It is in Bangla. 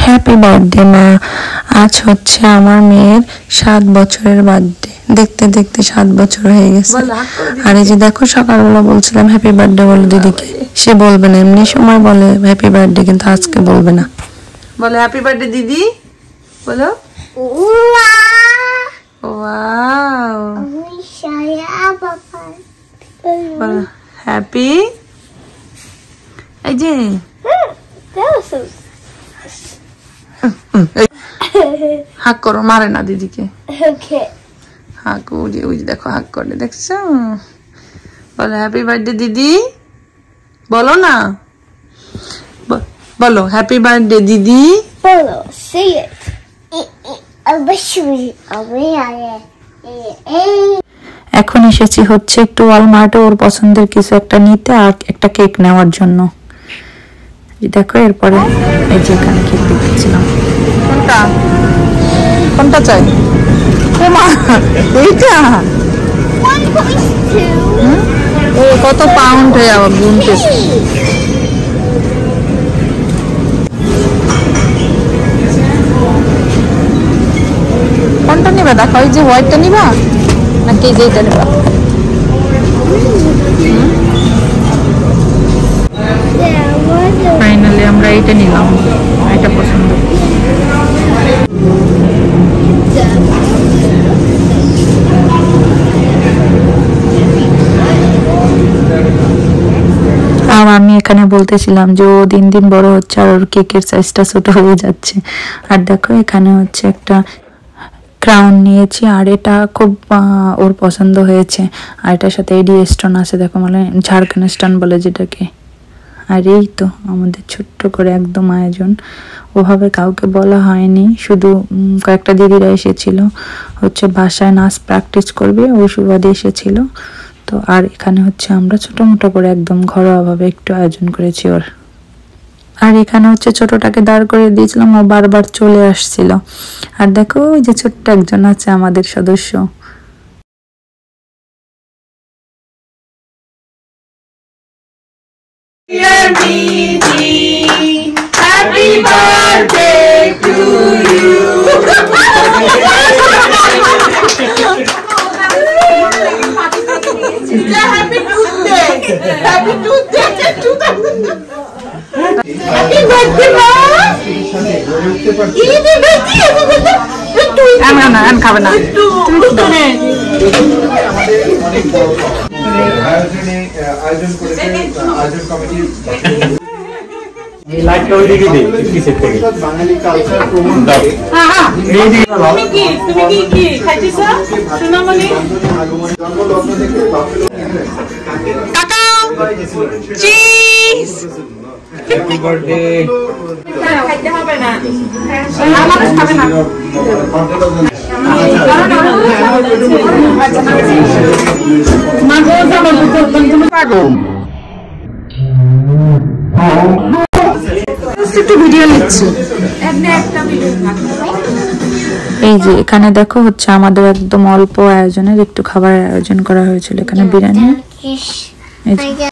হ্যাপি বার্থডে মা। আজ হচ্ছে আমার মেয়ের 7 বছরের বার্থডে। দেখতে দেখতে 7 বছর হয়ে গেছে। আর এই যে দেখো, সকালবেলা বলছিলাম হ্যাপি বার্থডে বলো দিদিকে, সে বলবে না, এমনি সময় বলে হ্যাপি বার্থডে, কিন্তু আজকে বলবে না। বলো হ্যাপি বার্থডে দিদি, বলো ওয়াও, হ্যাপি। এই যে হাক করো, মারে না দিদিকে। হাক, ওই যে দেখো হাক করে, দেখছো? বলো হ্যাপি বার্থডে দিদি, বলো না, বলো হ্যাপি বার্থডে দিদি, বলো, say it. এখন এসেছি হচ্ছে একটু ওয়ালমার্টে ওর পছন্দের কিছু একটা নিতে আর একটা কেক নেওয়ার জন্য। দেখো এরপরে এই যে এখানে কেক দেখতেছিলাম। কোনটা কোনটা চাই? এইটা ও কত পাউন্ড হয়ে আবার গুনতে। কোনটা নিবা দেখো, এই যে হোয়াইটটা নিবা নাকি এই যে এটা নিবা? ফাইনালি আমরা এইটা নিলাম, এটা পছন্দ। আর আমি এখানে বলতেছিলাম যে ও দিন দিন বড় হচ্ছে আর ওর কেকের সাইজটা ছোট হয়ে যাচ্ছে। আর দেখো এখানে হচ্ছে একটা ক্রাউন নিয়েছি, আর এটা খুব ওর পছন্দ হয়েছে। আর এটার সাথে এডি স্টোন আছে, দেখো মানে ঝাড়খান্ড স্টোন বলে যেটাকে। আর এই তো আমাদের ছোট্ট করে একদম আয়োজন, ওভাবে কাউকে বলা হয়নি, শুধু কয়েকটা দিদিরা এসেছিল হচ্ছে বাসায় নাচ প্র্যাকটিস করবে, ওই সুবাদে এসেছিল তো। আর এখানে হচ্ছে আমরা ছোট মোটো করে একদম ঘরোয়াভাবে একটু আয়োজন করেছি ওর। আর এখানে হচ্ছে ছোটটাকে দাঁড় করে দিয়েছিলাম, ও বারবার চলে আসছিল। আর দেখো ওই যে ছোট্ট একজন আছে আমাদের সদস্য। Happy birthday to you. Happy birthday. Happy birthday. Happy birthday, ma. আমি খাবে না। আয়োজন করেছে আয়োজন কমিটি। লাইটটা ওই দিকে দিই কিসের থেকে বাঙালি কালচার প্রমোট দাও। এই দিকে তুমি কি খাইছিস সোনামণি? জন্মলগ্ন থেকে কাকা চিজ হ্যাপি বার্থডে। খাইতে হবে না, আমার খাবে না। এই যে এখানে দেখো হচ্ছে আমাদের একদম অল্প আয়োজনের একটু খাবারের আয়োজন করা হয়েছিল। এখানে বিরিয়ানি,